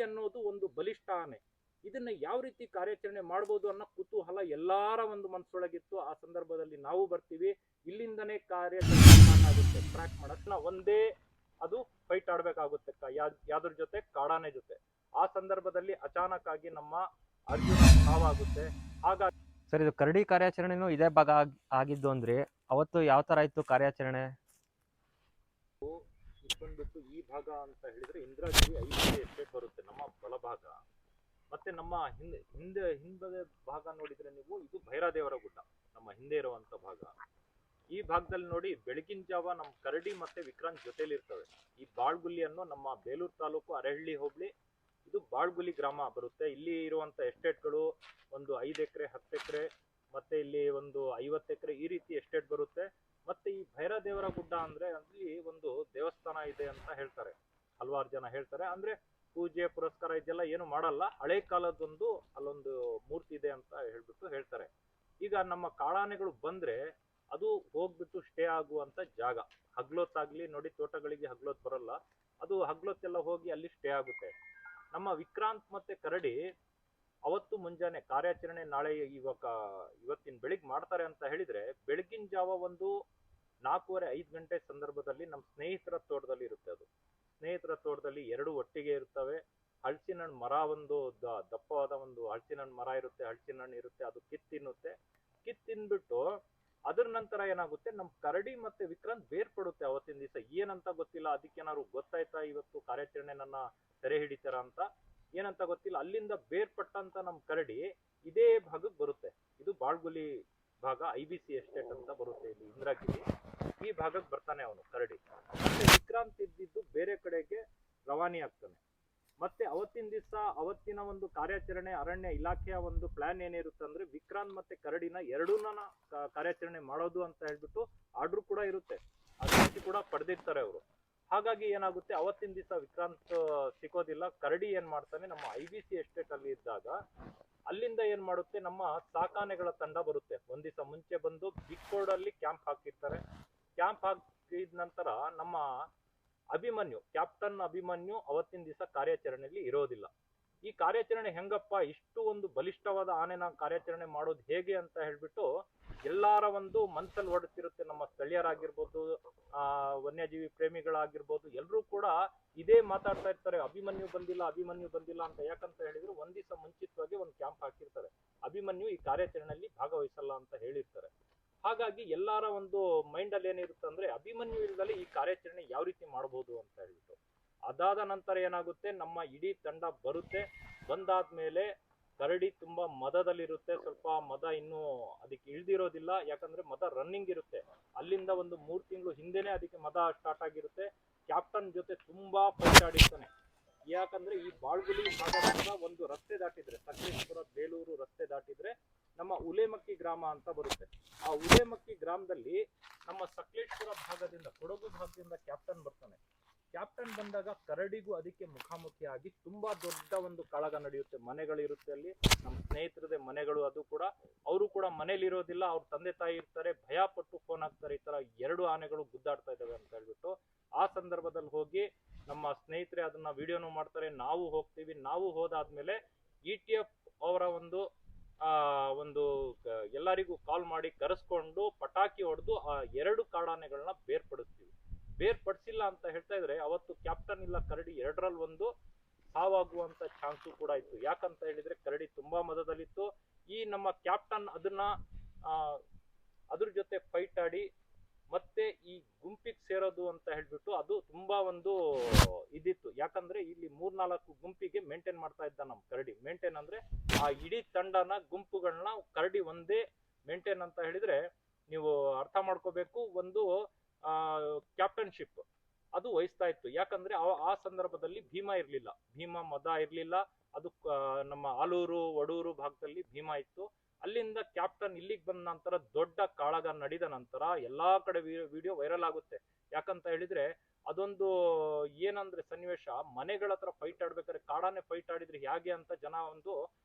ಅನ್ನೋದು ಒಂದು ಬಲಿಷ್ಠ ಆನೆ. ಇದನ್ನ ಯಾವ ರೀತಿ ಕಾರ್ಯಾಚರಣೆ ಮಾಡ್ಬೋದು ಅನ್ನೋ ಕುತೂಹಲ ಎಲ್ಲಾರ ಒಂದು ಮನಸ್ಸೊಳಗಿತ್ತು. ಆ ಸಂದರ್ಭದಲ್ಲಿ ನಾವು ಬರ್ತೀವಿ, ಇಲ್ಲಿಂದನೇ ಕಾರ್ಯಾಚರಣೆ ಸ್ಟಾರ್ಟ್ ಆಗುತ್ತೆ. ಟ್ರ್ಯಾಕ್ ಮಾಡಕ್ ಒಂದೇ ಅದು ಫೈಟ್ ಆಡ್ಬೇಕಾಗುತ್ತೆ ಯಾವ್ದ್ರ ಜೊತೆ, ಕಾಡಾನೆ ಜೊತೆ. ಆ ಸಂದರ್ಭದಲ್ಲಿ ಅಚಾನಕ್ ಆಗಿ ನಮ್ಮ ಅರ್ಜುನ ಸಾವಾಗುತ್ತೆ. ಹಾಗಾಗಿ ಸರ್, ಇದು ಕರಡಿ ಕಾರ್ಯಾಚರಣೆನೂ ಇದೇ ಭಾಗ ಆಗಿದ್ದು ಅಂದ್ರೆ ಅವತ್ತು ಯಾವ ತರ ಇತ್ತು ಕಾರ್ಯಾಚರಣೆ? ಬಂದ್ಬಿಟ್ಟು ಈ ಭಾಗ ಅಂತ ಹೇಳಿದ್ರೆ ಇಂದ್ರಾಗಿರಿ ಐದು ಎಸ್ಟೇಟ್ ಬರುತ್ತೆ, ನಮ್ಮ ಬಲಭಾಗ. ಮತ್ತೆ ನಮ್ಮ ಹಿಂದೆ ಭಾಗ ನೋಡಿದ್ರೆ ನೀವು, ಇದು ಭೈರಾದೇವರ ಗುಡ್ಡ, ನಮ್ಮ ಹಿಂದೆ ಇರುವಂತ ಭಾಗ. ಈ ಭಾಗದಲ್ಲಿ ನೋಡಿ, ಬೆಳಗಿನ ಜಾವ ನಮ್ಮ ಕರಡಿ ಮತ್ತೆ ವಿಕ್ರಾಂತ್ ಜೊತೆಲಿ ಇರ್ತವೆ. ಈ ಬಾಳ್ಗುಲಿಯನ್ನು ನಮ್ಮ ಬೇಲೂರು ತಾಲೂಕು ಅರಹಳ್ಳಿ ಹೋಬಳಿ, ಇದು ಬಾಳ್ಗುಲಿ ಗ್ರಾಮ ಬರುತ್ತೆ. ಇಲ್ಲಿ ಇರುವಂತ ಎಸ್ಟೇಟ್ಗಳು ಒಂದು 5 ಎಕರೆ 10 ಎಕರೆ ಮತ್ತೆ ಇಲ್ಲಿ ಒಂದು 50 ಎಕರೆ ಈ ರೀತಿ ಎಸ್ಟೇಟ್ ಬರುತ್ತೆ. ಮತ್ತೆ ಈ ಭೈರಾದೇವರ ಗುಡ್ಡ ಅಂದ್ರೆ ಅಲ್ಲಿ ಒಂದು ದೇವಸ್ಥಾನ ಇದೆ ಅಂತ ಹೇಳ್ತಾರೆ, ಹಲವಾರು ಜನ ಹೇಳ್ತಾರೆ. ಅಂದ್ರೆ ಪೂಜೆ ಪುರಸ್ಕಾರ ಇದೆಲ್ಲ ಏನು ಮಾಡಲ್ಲ, ಹಳೆ ಕಾಲದೊಂದು ಅಲ್ಲೊಂದು ಮೂರ್ತಿ ಇದೆ ಅಂತ ಹೇಳ್ತಾರೆ. ಈಗ ನಮ್ಮ ಕಾಡಾನೆಗಳು ಬಂದ್ರೆ ಅದು ಹೋಗ್ಬಿಟ್ಟು ಸ್ಟೇ ಆಗುವಂತ ಜಾಗ. ಹಗ್ಲೊತ್ತಾಗ್ಲಿ ನೋಡಿ, ತೋಟಗಳಿಗೆ ಹಗ್ಲೊತ್ ಬರಲ್ಲ, ಅದು ಹಗ್ಲೊತ್ತೆಲ್ಲ ಹೋಗಿ ಅಲ್ಲಿ ಸ್ಟೇ ಆಗುತ್ತೆ. ನಮ್ಮ ವಿಕ್ರಾಂತ್ ಮತ್ತೆ ಕರಡಿ ಅವತ್ತು ಮುಂಜಾನೆ ಕಾರ್ಯಾಚರಣೆ ನಾಳೆ ಇವತ್ತಿನ ಬೆಳಿಗ್ಗೆ ಮಾಡ್ತಾರೆ ಅಂತ ಹೇಳಿದ್ರೆ, ಬೆಳಗಿನ ಜಾವ ಒಂದು 4:30-5 ಗಂಟೆ ಸಂದರ್ಭದಲ್ಲಿ ನಮ್ಮ ಸ್ನೇಹಿತರ ತೋಟದಲ್ಲಿ ಇರುತ್ತೆ. ಅದು ಸ್ನೇಹಿತರ ತೋಟದಲ್ಲಿ ಎರಡು ಒಟ್ಟಿಗೆ ಇರ್ತವೆ. ಹಲಸಿನ ಹಣ್ಣು ಮರ, ಒಂದು ದಪ್ಪವಾದ ಒಂದು ಹಲಸಿನ ಹಣ್ಣು ಮರ ಇರುತ್ತೆ, ಹಲಸಿನ ಹಣ್ಣು ಇರುತ್ತೆ, ಅದು ಕಿತ್ತಿನ್ನುತ್ತೆ. ಕಿತ್ತಿನ್ಬಿಟ್ಟು ಅದ್ರ ನಂತರ ಏನಾಗುತ್ತೆ, ನಮ್ ಕರಡಿ ಮತ್ತೆ ವಿಕ್ರಾಂತ್ ಬೇರ್ಪಡುತ್ತೆ ಅವತ್ತಿನ ದಿವಸ. ಏನಂತ ಗೊತ್ತಿಲ್ಲ, ಅದಕ್ಕೇನಾದ್ರು ಗೊತ್ತಾಯ್ತಾ ಇವತ್ತು ಕಾರ್ಯಾಚರಣೆ ನನ್ನ ಸೆರೆ ಹಿಡಿತಾರ ಅಂತ, ಏನಂತ ಗೊತ್ತಿಲ್ಲ. ಅಲ್ಲಿಂದ ಬೇರ್ಪಟ್ಟಂತ ನಮ್ ಕರಡಿ ಇದೇ ಭಾಗಕ್ಕೆ ಬರುತ್ತೆ. ಇದು ಬಾಳ್ಗುಲಿ ಭಾಗ, IBC ಎಸ್ಟೇಟ್ ಅಂತ ಬರುತ್ತೆ ಇಲ್ಲಿ ಇಂದ್ರಾಗಿರಿ. ಈ ಭಾಗಕ್ಕೆ ಬರ್ತಾನೆ ಅವನು ಕರಡಿ. ಮತ್ತೆ ವಿಕ್ರಾಂತ್ ಇದ್ದಿದ್ದು ಬೇರೆ ಕಡೆಗೆ ರವಾನಿ ಆಗ್ತಾನೆ. ಮತ್ತೆ ಅವತ್ತಿನ ದಿವಸ, ಅವತ್ತಿನ ಒಂದು ಕಾರ್ಯಾಚರಣೆ ಅರಣ್ಯ ಇಲಾಖೆಯ ಒಂದು ಪ್ಲಾನ್ ಏನಿರುತ್ತೆ ಅಂದ್ರೆ, ವಿಕ್ರಾಂತ್ ಮತ್ತೆ ಕರಡಿನ ಎರಡೂನ ಕಾರ್ಯಾಚರಣೆ ಮಾಡೋದು ಅಂತ ಹೇಳ್ಬಿಟ್ಟು ಆರ್ಡರ್ ಕೂಡ ಇರುತ್ತೆ, ಅನುಮತಿ ಕೂಡ ಪಡೆದಿರ್ತಾರೆ ಅವರು. ಹಾಗಾಗಿ ಏನಾಗುತ್ತೆ, ಅವತ್ತಿನ ದಿವಸ ವಿಕ್ರಾಂತ್ ಸಿಕ್ಕೋದಿಲ್ಲ. ಕರಡಿ ಏನ್ ಮಾಡ್ತಾನೆ, ನಮ್ಮ IBC ಎಸ್ಟೇಟ್ ಅಲ್ಲಿ ಇದ್ದಾಗ ಅಲ್ಲಿಂದ ಏನ್ ಮಾಡುತ್ತೆ, ನಮ್ಮ ಸಾಕಾನೆಗಳ ತಂಡ ಬರುತ್ತೆ. ಒಂದ್ ದಿವಸ ಮುಂಚೆ ಬಂದು ಬಿಕ್ಕೋಡ್ ಅಲ್ಲಿ ಕ್ಯಾಂಪ್ ಹಾಕಿರ್ತಾರೆ. ಕ್ಯಾಂಪ್ ಹಾಕಿದ ನಂತರ ನಮ್ಮ ಅಭಿಮನ್ಯು, ಕ್ಯಾಪ್ಟನ್ ಅಭಿಮನ್ಯು ಅವತ್ತಿನ ದಿವಸ ಕಾರ್ಯಾಚರಣೆಯಲ್ಲಿ ಇರೋದಿಲ್ಲ. ಈ ಕಾರ್ಯಾಚರಣೆ ಹೆಂಗಪ್ಪ, ಇಷ್ಟು ಒಂದು ಬಲಿಷ್ಠವಾದ ಆನೆನ ಕಾರ್ಯಾಚರಣೆ ಮಾಡೋದು ಹೇಗೆ ಅಂತ ಹೇಳ್ಬಿಟ್ಟು ಎಲ್ಲಾರ ಒಂದು ಮನ್ಸಲ್ಲಿ ಹೊಡುತ್ತಿರುತ್ತೆ. ನಮ್ಮ ಸ್ಥಳೀಯರಾಗಿರ್ಬೋದು, ವನ್ಯಜೀವಿ ಪ್ರೇಮಿಗಳಾಗಿರ್ಬೋದು, ಎಲ್ಲರೂ ಕೂಡ ಇದೇ ಮಾತಾಡ್ತಾ ಇರ್ತಾರೆ, ಅಭಿಮನ್ಯು ಬಂದಿಲ್ಲ ಅಭಿಮನ್ಯು ಬಂದಿಲ್ಲ ಅಂತ. ಯಾಕಂತ ಹೇಳಿದ್ರು, ಒಂದ್ ದಿವಸ ಮುಂಚಿತವಾಗಿ ಒಂದು ಕ್ಯಾಂಪ್ ಹಾಕಿರ್ತಾರೆ, ಅಭಿಮನ್ಯು ಈ ಕಾರ್ಯಾಚರಣೆಯಲ್ಲಿ ಭಾಗವಹಿಸಲ್ಲ ಅಂತ ಹೇಳಿರ್ತಾರೆ. ಹಾಗಾಗಿ ಎಲ್ಲಾರ ಒಂದು ಮೈಂಡ್ ಅಲ್ಲಿ ಏನಿರುತ್ತೆ ಅಂದ್ರೆ, ಅಭಿಮನ್ಯು ಇಲ್ದಲೆ ಈ ಕಾರ್ಯಾಚರಣೆ ಯಾವ ರೀತಿ ಮಾಡಬಹುದು ಅಂತ ಹೇಳ್ಬಿಟ್ಟು. ಅದಾದ ನಂತರ ಏನಾಗುತ್ತೆ, ನಮ್ಮ ಇಡೀ ತಂಡ ಬರುತ್ತೆ. ಬಂದಾದ್ಮೇಲೆ ಕರಡಿ ತುಂಬಾ ಮದದಲ್ಲಿರುತ್ತೆ. ಸ್ವಲ್ಪ ಮದ ಇನ್ನೂ ಅದಕ್ಕೆ ಇಳ್ದಿರೋದಿಲ್ಲ, ಯಾಕಂದ್ರೆ ಮದ ರನ್ನಿಂಗ್ ಇರುತ್ತೆ. ಅಲ್ಲಿಂದ ಒಂದು 3 ತಿಂಗಳು ಹಿಂದೆನೆ ಅದಕ್ಕೆ ಮದ ಸ್ಟಾರ್ಟ್ ಆಗಿರುತ್ತೆ. ಕ್ಯಾಪ್ಟನ್ ಜೊತೆ ತುಂಬಾ ಫೈಟ್ ಆಡಿರ್ತಾನೆ. ಯಾಕಂದ್ರೆ ಈ ಬಾಳ್ಗುಲಿ ಭಾಗದಿಂದ ಒಂದು ರಸ್ತೆ ದಾಟಿದ್ರೆ, ಸಕಲೇಶ್ಪುರ ಬೇಲೂರು ರಸ್ತೆ ದಾಟಿದ್ರೆ ನಮ್ಮ ಉಲೇಮಕ್ಕಿ ಗ್ರಾಮ ಅಂತ ಬರುತ್ತೆ. ಆ ಉಲೇಮಕ್ಕಿ ಗ್ರಾಮದಲ್ಲಿ ನಮ್ಮ ಸಕಲೇಶ್ಪುರ ಭಾಗದಿಂದ, ಕೊಡಗು ಭಾಗದಿಂದ ಕ್ಯಾಪ್ಟನ್ ಬರ್ತಾನೆ. ಕ್ಯಾಪ್ಟನ್ ಬಂದಾಗ ಕರಡಿಗೂ ಅದಕ್ಕೆ ಮುಖಾಮುಖಿ ಆಗಿ ತುಂಬಾ ದೊಡ್ಡ ಒಂದು ಕಾಳಗ ನಡೆಯುತ್ತೆ. ಮನೆಗಳಿರುತ್ತೆ ಅಲ್ಲಿ, ನಮ್ಮ ಸ್ನೇಹಿತರದೇ ಮನೆಗಳು. ಅದು ಕೂಡ ಅವರು ಕೂಡ ಮನೇಲಿ ಇರೋದಿಲ್ಲ, ಅವ್ರ ತಂದೆ ತಾಯಿ ಇರ್ತಾರೆ. ಭಯ ಪಟ್ಟು ಫೋನ್ ಹಾಕ್ತಾರೆ, ಈ ತರ 2 ಆನೆಗಳು ಗುದ್ದಾಡ್ತಾ ಇದಾವೆ ಅಂತ ಹೇಳ್ಬಿಟ್ಟು. ಆ ಸಂದರ್ಭದಲ್ಲಿ ಹೋಗಿ ನಮ್ಮ ಸ್ನೇಹಿತರೆ ಅದನ್ನ ವಿಡಿಯೋನು ಮಾಡ್ತಾರೆ, ನಾವು ಹೋಗ್ತೀವಿ. ನಾವು ಹೋದಾದ್ಮೇಲೆ ETF ಅವರ ಒಂದು ಎಲ್ಲರಿಗೂ ಕಾಲ್ ಮಾಡಿ ಕರೆಸ್ಕೊಂಡು ಪಟಾಕಿ ಹೊಡೆದು ಆ 2 ಕಾಡಾನೆಗಳನ್ನ ಬೇರ್ಪಡಿಸ್ತೀವಿ. ಬೇರ್ಪಡಿಸಿಲ್ಲ ಅಂತ ಹೇಳ್ತಾ ಇದ್ರೆ, ಅವತ್ತು ಕ್ಯಾಪ್ಟನ್ ಇಲ್ಲ ಕರಡಿ ಎರಡರಲ್ಲಿ ಒಂದು ಸಾವಾಗುವಂತ ಚಾನ್ಸು ಕೂಡ ಇತ್ತು. ಯಾಕಂತ ಹೇಳಿದ್ರೆ ಕರಡಿ ತುಂಬಾ ಮದದಲ್ಲಿತ್ತು. ಈ ನಮ್ಮ ಕ್ಯಾಪ್ಟನ್ ಅದನ್ನ ಅದ್ರ ಜೊತೆ ಫೈಟ್ ಆಡಿ ಮತ್ತೆ ಈ ಗುಂಪಿಗೆ ಸೇರೋದು ಅಂತ ಹೇಳ್ಬಿಟ್ಟು ಅದು ತುಂಬಾ ಒಂದು ಇದಿತ್ತು. ಯಾಕಂದ್ರೆ ಇಲ್ಲಿ 3-4 ಗುಂಪಿಗೆ ಮೇಂಟೈನ್ ಮಾಡ್ತಾ ಇದ್ದ ನಮ್ ಕರಡಿ. ಮೇಂಟೈನ್ ಅಂದ್ರೆ ಆ ಇಡೀ ತಂಡನ, ಗುಂಪುಗಳನ್ನ ಕರಡಿ ಒಂದೇ ಮೇಂಟೈನ್ ಅಂತ ಹೇಳಿದ್ರೆ ನೀವು ಅರ್ಥ ಮಾಡ್ಕೋಬೇಕು. ಒಂದು ಕ್ಯಾಪ್ಟನ್ಶಿಪ್ ಅದು ವಹಿಸ್ತಾ ಇತ್ತು. ಯಾಕಂದ್ರೆ ಆ ಸಂದರ್ಭದಲ್ಲಿ ಭೀಮಾ ಇರ್ಲಿಲ್ಲ, ಭೀಮಾ ಮದ ಇರ್ಲಿಲ್ಲ. ಅದು ನಮ್ಮ ಆಲೂರು ವಡೂರು ಭಾಗದಲ್ಲಿ ಭೀಮಾ ಇತ್ತು. ಅಲ್ಲಿಂದ ಕ್ಯಾಪ್ಟನ್ ಇಲ್ಲಿಗೆ ಬಂದ ನಂತರ ದೊಡ್ಡ ಕಾಳಗ ನಡೆದ ನಂತರ ಎಲ್ಲಾ ಕಡೆ ವಿಡಿಯೋ ವೈರಲ್ ಆಗುತ್ತೆ. ಯಾಕಂತ ಹೇಳಿದ್ರೆ ಅದೊಂದು ಏನಂದ್ರೆ ಸನ್ನಿವೇಶ, ಮನೆಗಳ ಹತ್ರ ಫೈಟ್ ಆಡ್ಬೇಕಾದ್ರೆ ಕಾಡಾನೆ ಫೈಟ್ ಆಡಿದ್ರೆ ಹೇಗೆ ಅಂತ ಜನ ಒಂದು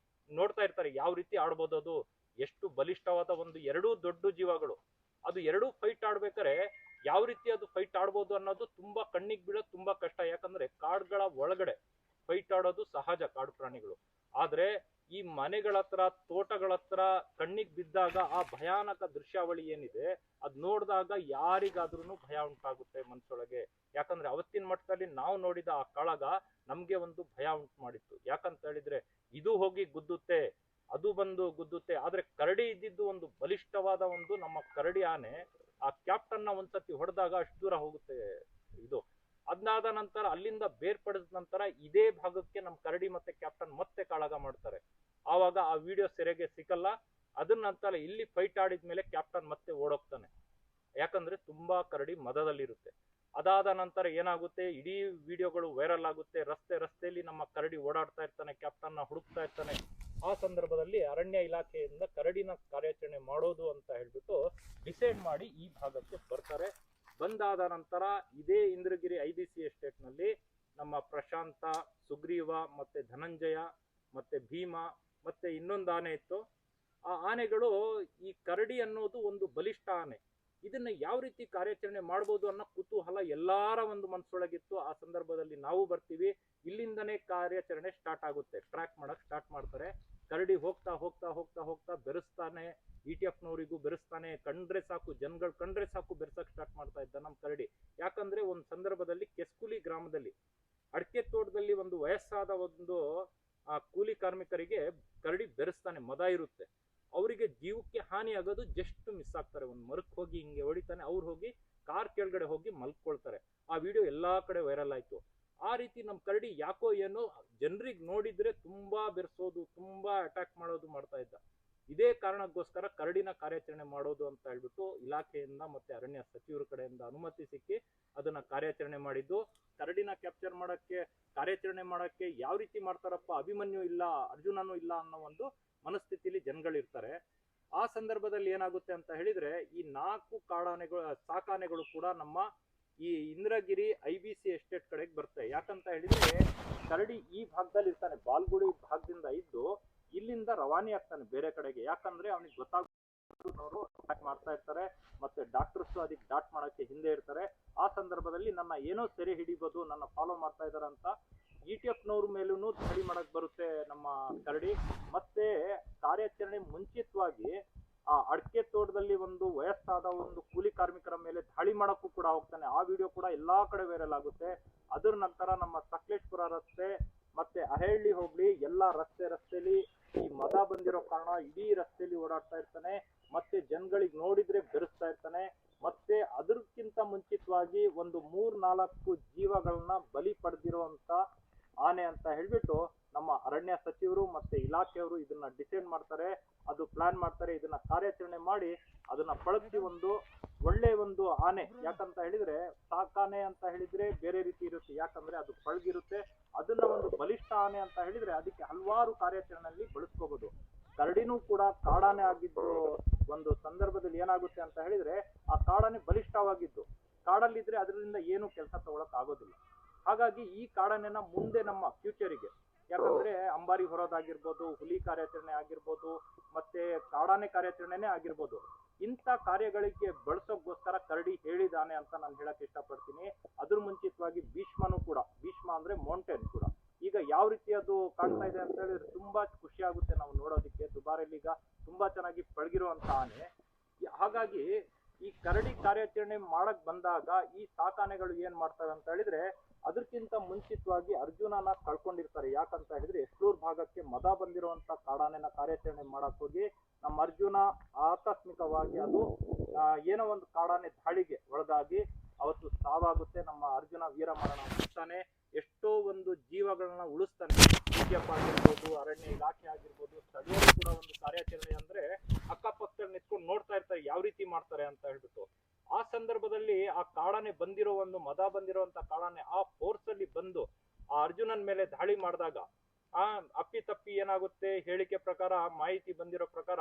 ನೋಡ್ತಾ ಇರ್ತಾರೆ, ಯಾವ ರೀತಿ ಆಡ್ಬೋದು, ಅದು ಎಷ್ಟು ಬಲಿಷ್ಠವಾದ ಒಂದು 2 ದೊಡ್ಡ ಜೀವಗಳು, ಅದು 2 ಫೈಟ್ ಆಡ್ಬೇಕಾರೆ ಯಾವ ರೀತಿ ಅದು ಫೈಟ್ ಆಡ್ಬೋದು ಅನ್ನೋದು ತುಂಬಾ ಕಣ್ಣಿಗೆ ಬೀಳೋದು ತುಂಬಾ ಕಷ್ಟ. ಯಾಕಂದ್ರೆ ಕಾಡ್ಗಳ ಒಳಗಡೆ ಫೈಟ್ ಆಡೋದು ಸಹಜ ಕಾಡು ಪ್ರಾಣಿಗಳು. ಆದ್ರೆ ಈ ಮನೆಗಳ ಹತ್ರ, ತೋಟಗಳ ಹತ್ರ ಕಣ್ಣಿಗೆ ಬಿದ್ದಾಗ ಆ ಭಯಾನಕ ದೃಶ್ಯಾವಳಿ ಏನಿದೆ ಅದ್ ನೋಡಿದಾಗ ಯಾರಿಗಾದ್ರೂ ಭಯ ಉಂಟಾಗುತ್ತೆ ಮನ್ಸೊಳಗೆ. ಯಾಕಂದ್ರೆ ಅವತ್ತಿನ ಮಟ್ಟದಲ್ಲಿ ನಾವು ನೋಡಿದ ಆ ಕಾಳಗ ನಮ್ಗೆ ಒಂದು ಭಯ ಉಂಟು ಮಾಡಿತ್ತು. ಯಾಕಂತ ಹೇಳಿದ್ರೆ ಇದು ಹೋಗಿ ಗುದ್ದುತ್ತೆ, ಅದು ಬಂದು ಗುದ್ದುತ್ತೆ. ಆದ್ರೆ ಕರಡಿ ಇದ್ದಿದ್ದು ಒಂದು ಬಲಿಷ್ಠವಾದ ಒಂದು ನಮ್ಮ ಕರಡಿ ಆನೆ ಆ ಕ್ಯಾಪ್ಟನ್ ನ ಒಂದ್ಸತಿ ಹೊಡೆದಾಗ ಅಷ್ಟು ದೂರ ಹೋಗುತ್ತೆ ಇದು. ಅದಾದ ನಂತರ ಅಲ್ಲಿಂದ ಬೇರ್ಪಡಿದ ನಂತರ ಇದೇ ಭಾಗಕ್ಕೆ ನಮ್ ಕರಡಿ ಮತ್ತೆ ಕ್ಯಾಪ್ಟನ್ ಮತ್ತೆ ಕಾಳಗ ಮಾಡ್ತಾರೆ. ಆವಾಗ ಆ ವಿಡಿಯೋ ಸೆರೆಗೆ ಸಿಕ್ಕಲ್ಲ. ಅದನ್ನ ನಂತರ ಇಲ್ಲಿ ಫೈಟ್ ಆಡಿದ್ಮೇಲೆ ಕ್ಯಾಪ್ಟನ್ ಮತ್ತೆ ಓಡೋಗ್ತಾನೆ, ಯಾಕಂದ್ರೆ ತುಂಬಾ ಕರಡಿ ಮದದಲ್ಲಿರುತ್ತೆ. ಅದಾದ ನಂತರ ಏನಾಗುತ್ತೆ, ಇಡೀ ವಿಡಿಯೋಗಳು ವೈರಲ್ ಆಗುತ್ತೆ. ರಸ್ತೆಯಲ್ಲಿ ನಮ್ಮ ಕರಡಿ ಓಡಾಡ್ತಾ ಇರ್ತಾನೆ, ಕ್ಯಾಪ್ಟನ್ ನ ಹುಡುಕ್ತಾ ಇರ್ತಾನೆ. ಆ ಸಂದರ್ಭದಲ್ಲಿ ಅರಣ್ಯ ಇಲಾಖೆಯಿಂದ ಕರಡಿನ ಕಾರ್ಯಾಚರಣೆ ಮಾಡೋದು ಅಂತ ಹೇಳ್ಬಿಟ್ಟು ಡಿಸೈಡ್ ಮಾಡಿ ಈ ಭಾಗಕ್ಕೆ ಬರ್ತಾರೆ. ಬಂದಾದ ನಂತರ ಇದೇ ಇಂದ್ರಗಿರಿ IBC ಎಸ್ಟೇಟ್ ನಲ್ಲಿ ನಮ್ಮ ಪ್ರಶಾಂತ, ಸುಗ್ರೀವ ಮತ್ತೆ ಧನಂಜಯ ಮತ್ತೆ ಭೀಮ ಮತ್ತೆ ಇನ್ನೊಂದು ಆನೆ ಇತ್ತು. ಆ ಆನೆಗಳು ಈ ಕರಡಿ ಅನ್ನೋದು ಒಂದು ಬಲಿಷ್ಠ ಆನೆ, ಇದನ್ನ ಯಾವ ರೀತಿ ಕಾರ್ಯಾಚರಣೆ ಮಾಡ್ಬೋದು ಅನ್ನೋ ಕುತೂಹಲ ಎಲ್ಲಾರ ಒಂದು ಮನಸ್ಸೊಳಗಿತ್ತು. ಆ ಸಂದರ್ಭದಲ್ಲಿ ನಾವು ಬರ್ತೀವಿ, ಇಲ್ಲಿಂದನೇ ಕಾರ್ಯಾಚರಣೆ ಸ್ಟಾರ್ಟ್ ಆಗುತ್ತೆ. ಟ್ರ್ಯಾಕ್ ಮಾಡಕ್ ಸ್ಟಾರ್ಟ್ ಮಾಡ್ತಾರೆ. ಕರಡಿ ಹೋಗ್ತಾ ಹೋಗ್ತಾ ಹೋಗ್ತಾ ಹೋಗ್ತಾ ಬೆರೆಸ್ತಾನೆ, ETF ನವರಿಗೂ ಬೆರೆಸ್ತಾನೆ. ಕಂಡ್ರೆ ಸಾಕು, ಜನಗಳು ಕಂಡ್ರೆ ಸಾಕು ಬೆರೆಸಕ್ ಸ್ಟಾರ್ಟ್ ಮಾಡ್ತಾ ಇದ್ದ ನಮ್ ಕರಡಿ. ಯಾಕಂದ್ರೆ ಒಂದು ಸಂದರ್ಭದಲ್ಲಿ ಕೆಸ್ಕುಲಿ ಗ್ರಾಮದಲ್ಲಿ ಅಡಿಕೆ ತೋಟದಲ್ಲಿ ಒಂದು ವಯಸ್ಸಾದ ಒಂದು ಕೂಲಿ ಕಾರ್ಮಿಕರಿಗೆ ಕರಡಿ ಬೆರೆಸ್ತಾನೆ, ಮದ ಇರುತ್ತೆ. ಅವರಿಗೆ ಜೀವಕ್ಕೆ ಹಾನಿ ಆಗೋದು ಜಸ್ಟ್ ಮಿಸ್ ಆಗ್ತಾರೆ. ಒಂದು ಮರಕ್ಕೆ ಹೋಗಿ ಹಿಂಗೆ ಹೊಡಿತಾನೆ, ಅವ್ರು ಹೋಗಿ ಕಾರ್ ಕೆಳಗಡೆ ಹೋಗಿ ಮಲ್ಕೊಳ್ತಾರೆ. ಆ ವಿಡಿಯೋ ಎಲ್ಲಾ ಕಡೆ ವೈರಲ್ ಆಯ್ತು. ಆ ರೀತಿ ನಮ್ ಕರಡಿ ಯಾಕೋ ಏನೋ ಜನರಿಗೆ ನೋಡಿದ್ರೆ ತುಂಬಾ ಬೆರೆಸೋದು, ತುಂಬಾ ಅಟ್ಯಾಕ್ ಮಾಡೋದು ಮಾಡ್ತಾ ಇದ್ದ. ಇದೇ ಕಾರಣಕ್ಕೋಸ್ಕರ ಕರಡಿನ ಕಾರ್ಯಾಚರಣೆ ಮಾಡೋದು ಅಂತ ಹೇಳ್ಬಿಟ್ಟು ಇಲಾಖೆಯಿಂದ ಮತ್ತೆ ಅರಣ್ಯ ಸಚಿವರ ಕಡೆಯಿಂದ ಅನುಮತಿ ಸಿಕ್ಕಿ ಅದನ್ನ ಕಾರ್ಯಾಚರಣೆ ಮಾಡಿದ್ದು. ಕರಡಿನ ಕ್ಯಾಪ್ಚರ್ ಮಾಡಕ್ಕೆ, ಕಾರ್ಯಾಚರಣೆ ಮಾಡಕ್ಕೆ ಯಾವ ರೀತಿ ಮಾಡ್ತಾರಪ್ಪ, ಅಭಿಮನ್ಯು ಇಲ್ಲ, ಅರ್ಜುನನೂ ಇಲ್ಲ ಅನ್ನೋ ಒಂದು ಮನಸ್ಥಿತಿಲಿ ಜನಗಳಿರ್ತಾರೆ. ಆ ಸಂದರ್ಭದಲ್ಲಿ ಏನಾಗುತ್ತೆ ಅಂತ ಹೇಳಿದ್ರೆ, ಈ 4 ಕಾಡಾನೆಗಳು, ಸಾಕಾನೆಗಳು ಕೂಡ ನಮ್ಮ ಈ ಇಂದ್ರಗಿರಿ IBC ಎಸ್ಟೇಟ್ ಕಡೆಗೆ ಬರ್ತವೆ. ಯಾಕಂತ ಹೇಳಿದ್ರೆ ಕರಡಿ ಈ ಭಾಗದಲ್ಲಿ ಇರ್ತಾನೆ, ಬಾಲ್ಗುಡಿ ಭಾಗದಿಂದ ಇದ್ದು ಇಲ್ಲಿಂದ ರವಾನಿ ಆಗ್ತಾನೆ ಬೇರೆ ಕಡೆಗೆ. ಯಾಕಂದ್ರೆ ಅವನಿಗೆ ಗೊತ್ತಾಗೋರು ಅಟ್ಯಾಕ್ ಮಾಡ್ತಾ ಇರ್ತಾರೆ, ಮತ್ತೆ ಡಾಕ್ಟರ್ಸ್ ಅದಕ್ಕೆ ಡಾಟ್ ಮಾಡಕ್ಕೆ ಹಿಂದೆ ಇರ್ತಾರೆ. ಆ ಸಂದರ್ಭದಲ್ಲಿ ನನ್ನ ಏನೋ ಸೆರೆ ಹಿಡಿಬೋದು, ನನ್ನ ಫಾಲೋ ಮಾಡ್ತಾ ಇದಾರೆ ಅಂತ ETF ನವ್ರ ಮೇಲೂ ದಾಳಿ ಮಾಡಕ್ ಬರುತ್ತೆ ನಮ್ಮ ಕರಡಿ. ಮತ್ತೆ ಕಾರ್ಯಾಚರಣೆ ಮುಂಚಿತವಾಗಿ ಆ ಅಡಿಕೆ ತೋಟದಲ್ಲಿ ಒಂದು ವಯಸ್ಸಾದ ಒಂದು ಕೂಲಿ ಕಾರ್ಮಿಕರ ಮೇಲೆ ದಾಳಿ ಮಾಡಕ್ಕೂ ಕೂಡ ಹೋಗ್ತಾನೆ. ಆ ವಿಡಿಯೋ ಕೂಡ ಎಲ್ಲಾ ಕಡೆ ವೈರಲ್ ಆಗುತ್ತೆ. ಅದರ ನಂತರ ನಮ್ಮ ಸಕಲೇಶ್ಪುರ ರಸ್ತೆ ಮತ್ತೆ ಅರಹಳ್ಳಿ ಹೋಗ್ಲಿ ಎಲ್ಲಾ ರಸ್ತೆಲಿ ಈ ಮದ ಬಂದಿರೋ ಕಾರಣ ಇಡೀ ರಸ್ತೆಯಲ್ಲಿ ಓಡಾಡ್ತಾ ಇರ್ತಾನೆ. ಮತ್ತೆ ಜನಗಳಿಗೆ ನೋಡಿದ್ರೆ ಬೆರೆಸ್ತಾ ಇರ್ತಾನೆ. ಮತ್ತೆ ಅದಕ್ಕಿಂತ ಮುಂಚಿತವಾಗಿ ಒಂದು 3-4 ಜೀವಗಳನ್ನ ಬಲಿ ಪಡೆದಿರುವಂತ ಆನೆ ಅಂತ ಹೇಳ್ಬಿಟ್ಟು ನಮ್ಮ ಅರಣ್ಯ ಸಚಿವರು ಮತ್ತೆ ಇಲಾಖೆಯವರು ಇದನ್ನ ಡಿಸೈಡ್ ಮಾಡ್ತಾರೆ, ಅದು ಪ್ಲಾನ್ ಮಾಡ್ತಾರೆ. ಇದನ್ನ ಕಾರ್ಯಾಚರಣೆ ಮಾಡಿ ಅದನ್ನ ಬಳಸಿ ಒಂದು ಒಳ್ಳೆ ಒಂದು ಆನೆ. ಯಾಕಂತ ಹೇಳಿದ್ರೆ ಸಾಕಾನೆ ಅಂತ ಹೇಳಿದ್ರೆ ಬೇರೆ ರೀತಿ ಇರುತ್ತೆ, ಯಾಕಂದ್ರೆ ಅದು ಪಳಗಿರುತ್ತೆ. ಅದನ್ನ ಒಂದು ಬಲಿಷ್ಠ ಆನೆ ಅಂತ ಹೇಳಿದ್ರೆ ಅದಕ್ಕೆ ಹಲವಾರು ಕಾರ್ಯಾಚರಣೆಯಲ್ಲಿ ಬಳಸ್ಕೋಬಹುದು. ಕರಡಿನೂ ಕೂಡ ಕಾಡಾನೆ ಆಗಿದ್ದು ಒಂದು ಸಂದರ್ಭದಲ್ಲಿ ಏನಾಗುತ್ತೆ ಅಂತ ಹೇಳಿದ್ರೆ, ಆ ಕಾಡಾನೆ ಬಲಿಷ್ಠವಾಗಿದ್ದು ಕಾಡಲ್ಲಿದ್ರೆ ಅದರಿಂದ ಏನು ಕೆಲಸ ತಗೊಳಕ್ ಆಗೋದಿಲ್ಲ. ಹಾಗಾಗಿ ಈ ಕಾಡಾನೆನ ಮುಂದೆ ನಮ್ಮ ಫ್ಯೂಚರಿಗೆ, ಯಾಕಂದ್ರೆ ಅಂಬಾರಿ ಹೊರೋದಾಗಿರ್ಬೋದು, ಹುಲಿ ಕಾರ್ಯಾಚರಣೆ ಆಗಿರ್ಬೋದು, ಮತ್ತೆ ಕಾಡಾನೆ ಕಾರ್ಯಾಚರಣೆನೇ ಆಗಿರ್ಬೋದು, ಇಂಥ ಕಾರ್ಯಗಳಿಗೆ ಬಳಸೋಕ್ಕೋಸ್ಕರ ಕರಡಿ ಹೇಳಿದಾನೆ ಅಂತ ನಾನು ಹೇಳಕ್ ಇಷ್ಟಪಡ್ತೀನಿ. ಅದ್ರ ಮುಂಚಿತವಾಗಿ ಭೀಷ್ಮನು ಕೂಡ, ಭೀಷ್ಮ ಅಂದ್ರೆ ಮೌಂಟೇನ್ ಕೂಡ ಈಗ ಯಾವ ರೀತಿ ಅದು ಕಾಣ್ತಾ ಇದೆ ಅಂತ ಹೇಳಿದ್ರೆ ತುಂಬಾ ಖುಷಿ ಆಗುತ್ತೆ ನಾವು ನೋಡೋದಕ್ಕೆ. ದುಬಾರಿಲಿ ಈಗ ತುಂಬಾ ಚೆನ್ನಾಗಿ ಪಳಗಿರುವಂತ ಆನೆ. ಹಾಗಾಗಿ ಈ ಕರಡಿ ಕಾರ್ಯಾಚರಣೆ ಮಾಡಕ್ ಬಂದಾಗ ಈ ಸಾಕಾನೆಗಳು ಏನ್ ಮಾಡ್ತವೆ ಅಂತ ಹೇಳಿದ್ರೆ, ಅದಕ್ಕಿಂತ ಮುಂಚಿತವಾಗಿ ಅರ್ಜುನನ ಕಳ್ಕೊಂಡಿರ್ತಾರೆ. ಯಾಕಂತ ಹೇಳಿದ್ರೆ ಎಸ್ಲೂರ್ ಭಾಗಕ್ಕೆ ಮದ ಬಂದಿರುವಂತ ಕಾಡಾನೆನ ಕಾರ್ಯಾಚರಣೆ ಮಾಡಕ್ ಹೋಗಿ ನಮ್ಮ ಅರ್ಜುನ ಆಕಸ್ಮಿಕವಾಗಿ ಅದು ಏನೋ ಒಂದು ಕಾಡಾನೆ ದಾಳಿಗೆ ಒಳಗಾಗಿ ಅವತ್ತು ಸಾವಾಗುತ್ತೆ. ನಮ್ಮ ಅರ್ಜುನ ವೀರಮರಣ ಹೊಂದ್ತಾನೆ. ಎಷ್ಟೋ ಒಂದು ಜೀವಗಳನ್ನ ಉಳಿಸ್ತಾನೆ. BJP ಆಗಿರ್ಬೋದು, ಅರಣ್ಯ ಇಲಾಖೆ ಆಗಿರ್ಬೋದು, ಸ್ಥಳೀಯರು ಕೂಡ ಒಂದು ಕಾರ್ಯಾಚರಣೆ ಅಂದ್ರೆ ಅಕ್ಕಪಕ್ಕದಲ್ಲಿ ನಿಂತ್ಕೊಂಡು ನೋಡ್ತಾ ಇರ್ತಾರೆ ಯಾವ ರೀತಿ ಮಾಡ್ತಾರೆ ಅಂತ ಹೇಳ್ಬಿಟ್ಟು. ಆ ಸಂದರ್ಭದಲ್ಲಿ ಆ ಕಾಡಾನೆ ಬಂದಿರೋ ಒಂದು ಮದ ಬಂದಿರುವಂತ ಕಾಡಾನೆ ಆ ಫೋರ್ಸ್ ಅಲ್ಲಿ ಬಂದು ಆ ಅರ್ಜುನನ್ ಮೇಲೆ ದಾಳಿ ಮಾಡಿದಾಗ ಅಪ್ಪಿತಪ್ಪಿ ಏನಾಗುತ್ತೆ, ಹೇಳಿಕೆ ಪ್ರಕಾರ, ಮಾಹಿತಿ ಬಂದಿರೋ ಪ್ರಕಾರ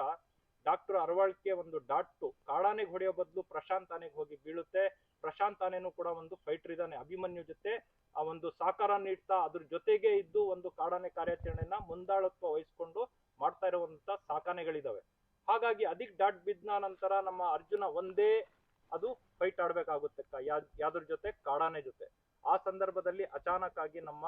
ಡಾಕ್ಟರ್ ಅರವಾಳ್ಕೆ ಒಂದು ಡಾಟ್ ಕಾಡಾನೆಗೆ ಹೊಡೆಯೋ ಬದಲು ಪ್ರಶಾಂತ್ ಆನೆಗೆ ಹೋಗಿ ಬೀಳುತ್ತೆ. ಪ್ರಶಾಂತ್ ಆನೆನೂ ಕೂಡ ಒಂದು ಫೈಟರ್ ಇದ್ದಾನೆ, ಅಭಿಮನ್ಯು ಜೊತೆ ಆ ಒಂದು ಸಹಕಾರ ನೀಡ್ತಾ ಅದ್ರ ಜೊತೆಗೆ ಇದ್ದು ಒಂದು ಕಾಡಾನೆ ಕಾರ್ಯಾಚರಣೆನ ಮುಂದಾಳತ್ವ ವಹಿಸ್ಕೊಂಡು ಮಾಡ್ತಾ ಇರುವಂತ ಸಾಕಾನೆಗಳಿದಾವೆ. ಹಾಗಾಗಿ ಅದಕ್ಕೆ ಡಾಟ್ ಬಿದ್ದ ನಂತರ ನಮ್ಮ ಅರ್ಜುನ ಒಂದೇ ಅದು ಫೈಟ್ ಆಡ್ಬೇಕಾಗುತ್ತೆ ಯಾವ್ದ್ರ ಜೊತೆ, ಕಾಡಾನೆ ಜೊತೆ. ಆ ಸಂದರ್ಭದಲ್ಲಿ ಅಚಾನಕ್ ಆಗಿ ನಮ್ಮ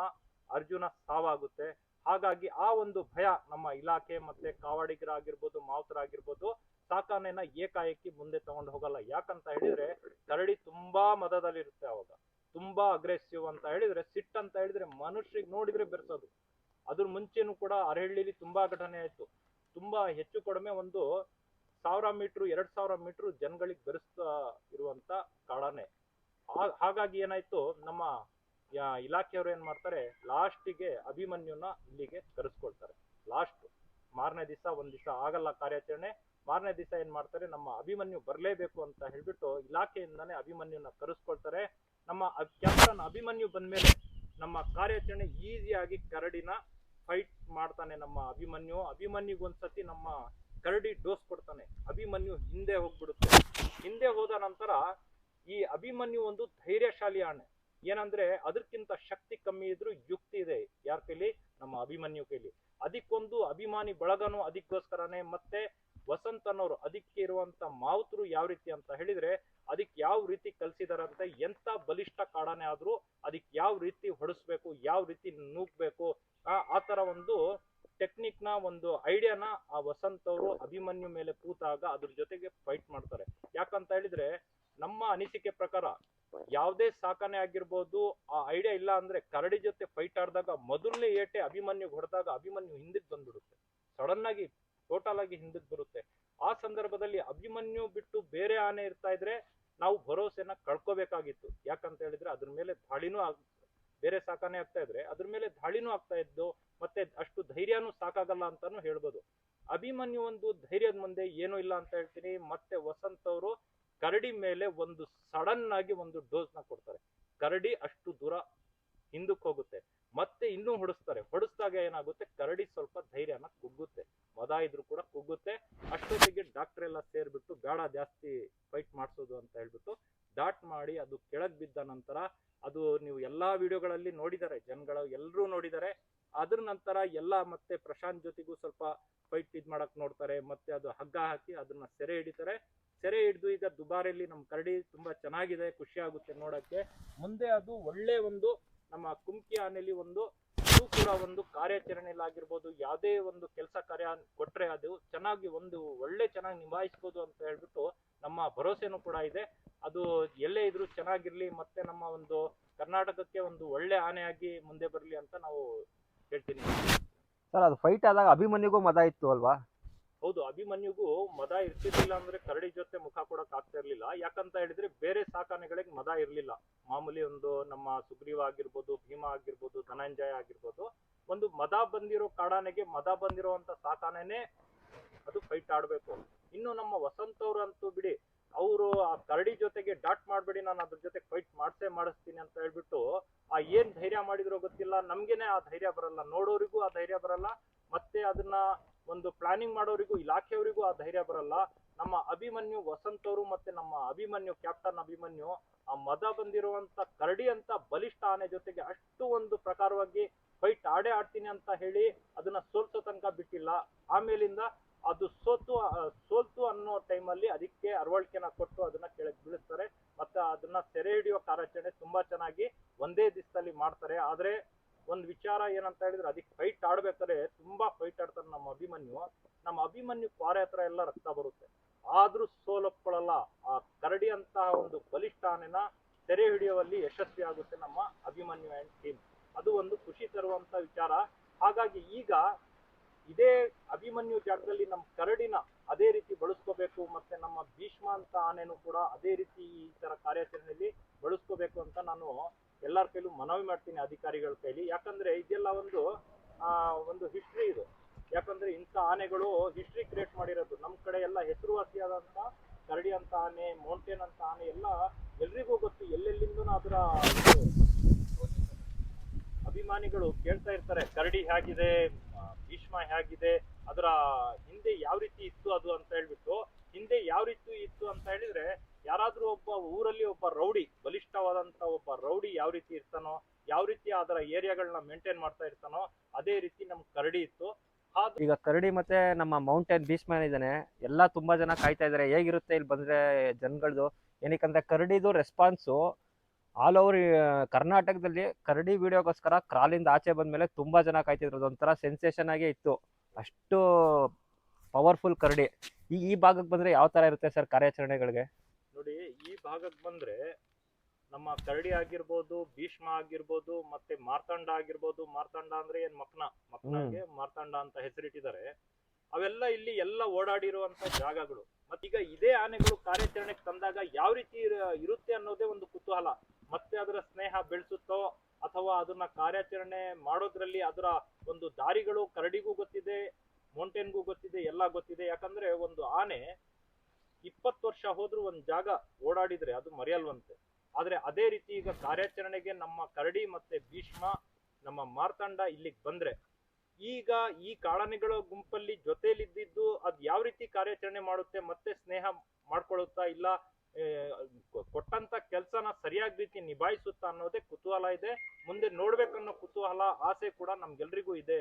ಅರ್ಜುನ ಸಾವಾಗುತ್ತೆ. ಹಾಗಾಗಿ ಆ ಒಂದು ಭಯ ನಮ್ಮ ಇಲಾಖೆ ಮತ್ತೆ ಕಾವಾಡಿಗರಾಗಿರ್ಬೋದು, ಮಾವುತರಾಗಿರ್ಬೋದು, ಸಾಕಾನೆನ ಏಕಾಏಕಿ ಮುಂದೆ ತಗೊಂಡು ಹೋಗಲ್ಲ. ಯಾಕಂತ ಹೇಳಿದ್ರೆ ಕರಡಿ ತುಂಬಾ ಮದದಲ್ಲಿರುತ್ತೆ. ಅವಾಗ ತುಂಬಾ ಅಗ್ರೆಸಿವ್ ಅಂತ ಹೇಳಿದ್ರೆ, ಸಿಟ್ ಅಂತ ಹೇಳಿದ್ರೆ ಮನುಷ್ಯರಿಗೆ ನೋಡಿದ್ರೆ ಬೆರೆಸೋದು. ಅದ್ರ ಮುಂಚೆನೂ ಕೂಡ ಅರಹಳ್ಳಿಲಿ ತುಂಬಾ ಘಟನೆ ಆಯ್ತು. ತುಂಬಾ ಹೆಚ್ಚು ಕಡಿಮೆ ಒಂದು 1000 ಮೀಟರ್ 2000 ಮೀಟರ್ ಜನಗಳಿಗೆ ಬೆರೆಸ್ತಾ ಇರುವಂತ ಕಾಡಾನೆ. ಹಾಗಾಗಿ ಏನಾಯ್ತು, ನಮ್ಮ ಇಲಾಖೆಯವರು ಏನ್ ಮಾಡ್ತಾರೆ, ಲಾಸ್ಟಿಗೆ ಅಭಿಮನ್ಯುನ ಇಲ್ಲಿಗೆ ಕರೆಸ್ಕೊಳ್ತಾರೆ. ಲಾಸ್ಟ್ ಮಾರನೇ ದಿವಸ, ಒಂದ್ ದಿವಸ ಆಗಲ್ಲ ಕಾರ್ಯಾಚರಣೆ, ಮಾರನೇ ದಿವಸ ಏನ್ ಮಾಡ್ತಾರೆ, ನಮ್ಮ ಅಭಿಮನ್ಯು ಬರ್ಲೇಬೇಕು ಅಂತ ಹೇಳ್ಬಿಟ್ಟು ಇಲಾಖೆಯಿಂದಾನೇ ಅಭಿಮನ್ಯುನ ಕರೆಸ್ಕೊಳ್ತಾರೆ. ನಮ್ಮ ಕ್ಯಾಪ್ಟನ್ ಅಭಿಮನ್ಯು ಬಂದ್ಮೇಲೆ ನಮ್ಮ ಕಾರ್ಯಾಚರಣೆ ಈಸಿಯಾಗಿ ಕರಡಿನ ಫೈಟ್ ಮಾಡ್ತಾನೆ ನಮ್ಮ ಅಭಿಮನ್ಯು. ಅಭಿಮನ್ಯುಗೊಂದ್ಸತಿ ನಮ್ಮ ಕರಡಿ ಡೋಸ್ ಕೊಡ್ತಾನೆ. ಅಭಿಮನ್ಯು ಹಿಂದೆ ಹೋಗ್ಬಿಡುತ್ತೆ. ಹಿಂದೆ ಹೋದ ನಂತರ ಈ ಅಭಿಮನ್ಯು ಒಂದು ಧೈರ್ಯಶಾಲಿ ಆನೆ. ಏನಂದ್ರೆ ಅದಕ್ಕಿಂತ ಶಕ್ತಿ ಕಮ್ಮಿ ಇದ್ರು ಯುಕ್ತಿ ಇದೆ ಯಾರ ಕೈಲಿ, ನಮ್ಮ ಅಭಿಮನ್ಯು ಕೈಲಿ. ಅದಕ್ಕೊಂದು ಅಭಿಮಾನಿ ಬಳಗನು ಅದಕ್ಕೋಸ್ಕರನೇ, ಮತ್ತೆ ವಸಂತನವರು ಅದಕ್ಕೆ ಇರುವಂತ ಮಾವುತರು ಯಾವ ರೀತಿ ಅಂತ ಹೇಳಿದ್ರೆ, ಅದಕ್ಕೆ ಯಾವ ರೀತಿ ಕಲ್ಸಿದಾರಂತೆ, ಎಂತ ಬಲಿಷ್ಠ ಕಾಡಾನೆ ಆದ್ರೂ ಅದಕ್ಕೆ ಯಾವ ರೀತಿ ಹೊಡಿಸ್ಬೇಕು, ಯಾವ ರೀತಿ ನೂಗ್ಬೇಕು, ಆ ತರ ಒಂದು ಟೆಕ್ನಿಕ್ ನ ಒಂದು ಐಡಿಯಾನ ಆ ವಸಂತ್ ಅವರು ಅಭಿಮನ್ಯು ಮೇಲೆ ಕೂತಾಗ ಅದ್ರ ಜೊತೆಗೆ ಫೈಟ್ ಮಾಡ್ತಾರೆ. ಯಾಕಂತ ಹೇಳಿದ್ರೆ ನಮ್ಮ ಅನಿಸಿಕೆ ಪ್ರಕಾರ ಯಾವುದೇ ಸಾಕಣೆ ಆಗಿರ್ಬೋದು, ಆ ಐಡಿಯಾ ಇಲ್ಲ ಅಂದ್ರೆ ಕರಡಿ ಜೊತೆ ಫೈಟ್ ಆಡಿದಾಗ ಮೊದಲನೇ ಏಟೆ ಅಭಿಮನ್ಯುಗೆ ಹೊಡೆದಾಗ ಅಭಿಮನ್ಯು ಹಿಂದಕ್ಕೆ ಬಂದ್ಬಿಡುತ್ತೆ. ಸಡನ್ ಆಗಿ ಟೋಟಲ್ ಆಗಿ ಹಿಂದಕ್ಕೆ ಬರುತ್ತೆ. ಆ ಸಂದರ್ಭದಲ್ಲಿ ಅಭಿಮನ್ಯು ಬಿಟ್ಟು ಬೇರೆ ಆನೆ ಇರ್ತಾ ಇದ್ರೆ ನಾವು ಭರೋಸೆನ ಕಳ್ಕೋಬೇಕಾಗಿತ್ತು. ಯಾಕಂತ ಹೇಳಿದ್ರೆ ಅದ್ರ ಮೇಲೆ ದಾಳಿನೂ ಬೇರೆ ಸಾಕಾನೆ ಆಗ್ತಾ ಇದ್ರೆ ಅದ್ರ ಮೇಲೆ ದಾಳಿನೂ ಆಗ್ತಾ ಇದ್ದು, ಮತ್ತೆ ಅಷ್ಟು ಧೈರ್ಯನೂ ಸಾಕಾಗಲ್ಲ ಅಂತಾನು ಹೇಳ್ಬೋದು. ಅಭಿಮನ್ಯು ಒಂದು ಧೈರ್ಯದ ಮುಂದೆ ಏನೂ ಇಲ್ಲ ಅಂತ ಹೇಳ್ತೀನಿ. ಮತ್ತೆ ವಸಂತ್ ಅವರು ಕರಡಿ ಮೇಲೆ ಒಂದು ಸಡನ್ ಆಗಿ ಒಂದು ಡೋಸ್ ನ ಕೊಡ್ತಾರೆ. ಕರಡಿ ಅಷ್ಟು ದೂರ ಹಿಂದಕ್ಕೆ ಹೋಗುತ್ತೆ. ಮತ್ತೆ ಇನ್ನೂ ಹೊಡಿಸ್ತಾರೆ. ಹೊಡಿಸಿದಾಗ ಏನಾಗುತ್ತೆ, ಕರಡಿ ಸ್ವಲ್ಪ ಧೈರ್ಯನ ಕುಗ್ಗುತ್ತೆ, ಮದ ಇದ್ರು ಕೂಡ ಕುಗ್ಗುತ್ತೆ. ಅಷ್ಟೊತ್ತಿಗೆ ಡಾಕ್ಟರ್ ಎಲ್ಲ ಸೇರ್ಬಿಟ್ಟು ಬೇಡ ಜಾಸ್ತಿ ಫೈಟ್ ಮಾಡಿಸೋದು ಅಂತ ಹೇಳ್ಬಿಟ್ಟು ಡಾಟ್ ಮಾಡಿ ಅದು ಕೆಳಗ್ ಬಿದ್ದ ನಂತರ, ಅದು ನೀವು ಎಲ್ಲಾ ವಿಡಿಯೋಗಳಲ್ಲಿ ನೋಡಿದ್ದಾರೆ, ಜನಗಳು ಎಲ್ಲರೂ ನೋಡಿದ್ದಾರೆ. ಅದ್ರ ನಂತರ ಎಲ್ಲ ಮತ್ತೆ ಪ್ರಶಾಂತ್ ಜೊತೆಗೂ ಸ್ವಲ್ಪ ಫೈಟ್ ಇದ್ ಮಾಡಕ್ ನೋಡ್ತಾರೆ. ಮತ್ತೆ ಅದು ಹಗ್ಗ ಹಾಕಿ ಅದನ್ನ ಸೆರೆ ಹಿಡಿತಾರೆ. ಸೆರೆ ಹಿಡಿದು ಈಗ ದುಬಾರಿಯಲ್ಲಿ ನಮ್ಮ ಕರಡಿ ತುಂಬಾ ಚೆನ್ನಾಗಿದೆ, ಖುಷಿ ಆಗುತ್ತೆ ನೋಡಕ್ಕೆ. ಮುಂದೆ ಅದು ಒಳ್ಳೆ ಒಂದು ನಮ್ಮ ಕುಮ್ಕಿ ಆನೆಯಲ್ಲಿ ಒಂದು ಇದು ಕೂಡ ಒಂದು ಕಾರ್ಯಾಚರಣೆಯಲ್ಲಿ ಆಗಿರ್ಬೋದು, ಯಾವುದೇ ಒಂದು ಕೆಲಸ ಕಾರ್ಯ ಕೊಟ್ರೆ ಅದು ಚೆನ್ನಾಗಿ ಒಂದು ಒಳ್ಳೆ ಚೆನ್ನಾಗಿ ನಿಭಾಯಿಸ್ಬೋದು ಅಂತ ಹೇಳ್ಬಿಟ್ಟು ನಮ್ಮ ಭರವಸೆನೂ ಕೂಡ ಇದೆ. ಅದು ಎಲ್ಲೇ ಇದ್ರೂ ಚೆನ್ನಾಗಿರ್ಲಿ, ಮತ್ತೆ ನಮ್ಮ ಒಂದು ಕರ್ನಾಟಕಕ್ಕೆ ಒಂದು ಒಳ್ಳೆ ಆನೆಯಾಗಿ ಮುಂದೆ ಬರಲಿ ಅಂತ ನಾವು ಹೇಳ್ತೀನಿ. ಸರ್, ಅದು ಫೈಟ್ ಆದಾಗ ಅಭಿಮನ್ಯುಗೂ ಮದ ಇತ್ತು ಅಲ್ವಾ? ಹೌದು, ಅಭಿಮನ್ಯುಗೂ ಮದ ಇರ್ತಿರ್ಲಿಲ್ಲ ಅಂದ್ರೆ ಕರಡಿ ಜೊತೆ ಮುಖ ಕೊಡಕ್ ಆಗ್ತಾ ಇರ್ಲಿಲ್ಲ. ಯಾಕಂತ ಹೇಳಿದ್ರೆ ಬೇರೆ ಸಾಕಾನೆಗಳಿಗೆ ಮದ ಇರ್ಲಿಲ್ಲ. ಮಾಮೂಲಿ ಒಂದು ನಮ್ಮ ಸುಗ್ರೀವ ಆಗಿರ್ಬೋದು, ಭೀಮ ಆಗಿರ್ಬೋದು, ಧನಂಜಯ ಆಗಿರ್ಬೋದು, ಒಂದು ಮದ ಬಂದಿರೋ ಕಾಡಾನೆಗೆ, ಮದ ಬಂದಿರುವಂತ ಸಾಕಾನೆನೆ ಅದು ಫೈಟ್ ಆಡ್ಬೇಕು. ಇನ್ನು ನಮ್ಮ ವಸಂತ್ ಅವ್ರು ಅಂತೂ ಬಿಡಿ, ಅವರು ಆ ಕರಡಿ ಜೊತೆಗೆ ಡಾಟ್ ಮಾಡ್ಬೇಡಿ, ನಾನು ಅದ್ರ ಜೊತೆ ಫೈಟ್ ಮಾಡಿಸ್ತೀನಿ ಅಂತ ಹೇಳ್ಬಿಟ್ಟು ಆ ಏನ್ ಧೈರ್ಯ ಮಾಡಿದ್ರೋ ಗೊತ್ತಿಲ್ಲ, ನಮ್ಗೆನೆ ಆ ಧೈರ್ಯ ಬರಲ್ಲ, ನೋಡೋರಿಗೂ ಆ ಧೈರ್ಯ ಬರಲ್ಲ, ಮತ್ತೆ ಅದನ್ನ ಒಂದು ಪ್ಲಾನಿಂಗ್ ಮಾಡೋರಿಗೂ ಇಲಾಖೆಯವರಿಗೂ ಆ ಧೈರ್ಯ ಬರಲ್ಲ. ನಮ್ಮ ಅಭಿಮನ್ಯು ವಸಂತ್ ಅವರು ಮತ್ತೆ ನಮ್ಮ ಅಭಿಮನ್ಯು, ಕ್ಯಾಪ್ಟನ್ ಅಭಿಮನ್ಯು, ಆ ಮದ ಬಂದಿರುವಂತ ಕರಡಿ ಅಂತ ಬಲಿಷ್ಠ ಆನೆ ಜೊತೆಗೆ ಅಷ್ಟು ಒಂದು ಪ್ರಕಾರವಾಗಿ ಫೈಟ್ ಆಡ್ತೀನಿ ಅಂತ ಹೇಳಿ ಅದನ್ನ ಸೋಲ್ಸೋ ತನಕ ಬಿಟ್ಟಿಲ್ಲ. ಆಮೇಲಿಂದ ಅದು ಸೋಲ್ತು ಅನ್ನೋ ಟೈಮಲ್ಲಿ ಅದಕ್ಕೆ ಅರವಳಿಕೆನ ಕೊಟ್ಟು ಅದನ್ನ ಕೆಳಗೆ ಬೀಳಿಸ್ತಾರೆ. ಮತ್ತೆ ಅದನ್ನ ಸೆರೆ ಹಿಡಿಯೋ ಕಾರ್ಯಾಚರಣೆ ತುಂಬಾ ಚೆನ್ನಾಗಿ ಒಂದೇ ದಿವಸದಲ್ಲಿ ಮಾಡ್ತಾರೆ. ಆದ್ರೆ ಒಂದ್ ವಿಚಾರ ಏನಂತ ಹೇಳಿದ್ರೆ, ಅದಕ್ಕೆ ಫೈಟ್ ಆಡ್ಬೇಕಾದ್ರೆ ತುಂಬಾ ಫೈಟ್ ಆಡ್ತಾರೆ ನಮ್ಮ ಅಭಿಮನ್ಯು. ನಮ್ಮ ಅಭಿಮನ್ಯು ಪಾರೆ ಹತ್ರ ಎಲ್ಲ ರಕ್ತ ಬರುತ್ತೆ, ಆದ್ರೂ ಸೋಲೊಪ್ಕೊಳ್ಳಲ್ಲ. ಆ ಕರಡಿ ಅಂತ ಒಂದು ಬಲಿಷ್ಠ ಆನೆನ ಸೆರೆ ಹಿಡಿಯುವಲ್ಲಿ ಯಶಸ್ವಿ ಆಗುತ್ತೆ ನಮ್ಮ ಅಭಿಮನ್ಯು ಅಂಡ್ ಟೀಮ್. ಅದು ಒಂದು ಖುಷಿ ತರುವಂತ ವಿಚಾರ. ಹಾಗಾಗಿ ಈಗ ಇದೇ ಅಭಿಮನ್ಯು ಜಾಗದಲ್ಲಿ ನಮ್ಮ ಕರಡಿನ ಅದೇ ರೀತಿ ಬಳಸ್ಕೋಬೇಕು, ಮತ್ತೆ ನಮ್ಮ ಭೀಷ್ಮ ಅಂತ ಆನೆನೂ ಕೂಡ ಅದೇ ರೀತಿ ಈ ತರ ಕಾರ್ಯಾಚರಣೆಯಲ್ಲಿ ಬಳಸ್ಕೋಬೇಕು ಅಂತ ನಾನು ಎಲ್ಲರ ಕೈಲೂ ಮನವಿ ಮಾಡ್ತೀನಿ, ಅಧಿಕಾರಿಗಳ ಕೈಲಿ. ಯಾಕಂದ್ರೆ ಇದೆಲ್ಲ ಒಂದು ಹಿಸ್ಟ್ರಿ ಇದು. ಯಾಕಂದ್ರೆ ಇಂಥ ಆನೆಗಳು ಹಿಸ್ಟ್ರಿ ಕ್ರಿಯೇಟ್ ಮಾಡಿರೋದು. ನಮ್ ಕಡೆ ಎಲ್ಲ ಹೆಸರುವಾಸಿಯಾದಂತ ಕರಡಿ ಅಂತ ಆನೆ, ಮೌಂಟೇನ್ ಅಂತ ಆನೆ ಎಲ್ಲ ಎಲ್ರಿಗೂ ಗೊತ್ತು. ಎಲ್ಲೆಲ್ಲಿಂದ ಅದರ ಅಭಿಮಾನಿಗಳು ಕೇಳ್ತಾ ಇರ್ತಾರೆ, ಕರಡಿ ಹೇಗಿದೆ, ಭೀಷ್ಮ ಹೇಗಿದೆ, ಅದರ ಹಿಂದೆ ಯಾವ ರೀತಿ ಇತ್ತು ಅದು ಅಂತ ಹೇಳ್ಬಿಟ್ಟು. ಹಿಂದೆ ಯಾವ ರೀತಿ ಇತ್ತು ಅಂತ ಹೇಳಿದ್ರೆ, ಯಾರಾದ್ರೂ ಒಬ್ಬ ಊರಲ್ಲಿ ಒಬ್ಬ ರೌಡಿ, ಬಲಿಷ್ಠವಾದಂತ ಒಬ್ಬ ರೌಡಿ ಯಾವ ರೀತಿ ಇರ್ತಾನೋ, ಯಾವ ರೀತಿ ಅದರ ಏರಿಯಾಗಳನ್ನ ಮೇಂಟೈನ್ ಮಾಡ್ತಾ ಇರ್ತಾನೋ, ಅದೇ ರೀತಿ ನಮ್ ಕರಡಿ ಇತ್ತು. ಈಗ ಕರಡಿ ಮತ್ತೆ ನಮ್ಮ ಮೌಂಟೇನ್ ಭೀಷ್ಮ ಇದ್ದಾನೆ, ಎಲ್ಲಾ ತುಂಬಾ ಜನ ಕಾಯ್ತಾ ಇದಾರೆ ಹೇಗಿರುತ್ತೆ ಇಲ್ಲಿ ಬಂದ್ರೆ ಜನಗಳದು. ಏನಕ್ಕಂದ್ರೆ ಕರಡಿದು ರೆಸ್ಪಾನ್ಸು ಆಲ್ ಓವರ್ ಕರ್ನಾಟಕದಲ್ಲಿ ಕರಡಿ ವಿಡಿಯೋಗೋಸ್ಕರ ಕ್ರಾಲಿಂದ ಆಚೆ ಬಂದ್ಮೇಲೆ ತುಂಬಾ ಜನ ಕಾಯ್ತಿದ್ರು, ಅದೊಂಥರ ಸೆನ್ಸೇಷನ್ ಆಗೇ ಇತ್ತು, ಅಷ್ಟು ಪವರ್ಫುಲ್ ಕರಡಿ. ಈ ಭಾಗಕ್ಕೆ ಬಂದ್ರೆ ಯಾವ ತರ ಇರುತ್ತೆ ಸರ್ ಕಾರ್ಯಾಚರಣೆಗಳಿಗೆ? ನೋಡಿ, ಈ ಭಾಗಕ್ಕೆ ಬಂದ್ರೆ ನಮ್ಮ ಕರಡಿ ಆಗಿರ್ಬೋದು, ಭೀಷ್ಮ ಆಗಿರ್ಬೋದು, ಮತ್ತೆ ಮಾರ್ತಾಂಡ ಆಗಿರ್ಬೋದು. ಮಾರ್ತಾಂಡ ಅಂದ್ರೆ ಏನ್ ಮಕ್ನಾಗೆ ಮಾರ್ತಾಂಡ ಅಂತ ಹೆಸರಿಟ್ಟಿದ್ದಾರೆ. ಅವೆಲ್ಲ ಇಲ್ಲಿ ಎಲ್ಲ ಓಡಾಡಿರುವಂತ ಜಾಗಗಳು. ಮತ್ತೀಗ ಇದೇ ಆನೆಗಳು ಕಾರ್ಯಾಚರಣೆಗೆ ತಂದಾಗ ಯಾವ ರೀತಿ ಇರುತ್ತೆ ಅನ್ನೋದೇ ಒಂದು ಕುತೂಹಲ. ಮತ್ತೆ ಅದರ ಸ್ನೇಹ ಬೆಳೆಸುತ್ತೋ ಅಥವಾ ಅದನ್ನ ಕಾರ್ಯಾಚರಣೆ ಮಾಡೋದ್ರಲ್ಲಿ ಅದರ ಒಂದು ದಾರಿಗಳು ಕರಡಿಗೂ ಗೊತ್ತಿದೆ, ಮೌಂಟೇನ್ಗೂ ಗೊತ್ತಿದೆ, ಎಲ್ಲ ಗೊತ್ತಿದೆ. ಯಾಕಂದ್ರೆ ಒಂದು ಆನೆ 20 ವರ್ಷ ಹೋದ್ರೂ ಒಂದ್ ಜಾಗ ಓಡಾಡಿದ್ರೆ ಅದು ಮರೆಯಲ್ವಂತೆ. ಆದ್ರೆ ಅದೇ ರೀತಿ ಈಗ ಕಾರ್ಯಾಚರಣೆಗೆ ನಮ್ಮ ಕರಡಿ ಮತ್ತೆ ಭೀಷ್ಮ, ನಮ್ಮ ಮಾರ್ತಾಂಡ ಇಲ್ಲಿಗೆ ಬಂದ್ರೆ, ಈಗ ಈ ಕಾಡಾನೆಗಳ ಗುಂಪಲ್ಲಿ ಜೊತೆಲಿದ್ದಿದ್ದು ಅದ್ ಯಾವ ರೀತಿ ಕಾರ್ಯಾಚರಣೆ ಮಾಡುತ್ತೆ, ಮತ್ತೆ ಸ್ನೇಹ ಮಾಡ್ಕೊಳ್ಳುತ್ತಾ ಇಲ್ಲ ಕೊಟ್ಟಂತ ಕೆಲ್ಸನ ಸರಿಯಾದ ರೀತಿ ನಿಭಾಯಿಸುತ್ತಾ ಅನ್ನೋದೇ ಕುತೂಹಲ ಇದೆ. ಮುಂದೆ ನೋಡ್ಬೇಕನ್ನೋ ಕುತೂಹಲ, ಆಸೆ ಕೂಡ ನಮ್ಗೆಲ್ರಿಗೂ ಇದೆ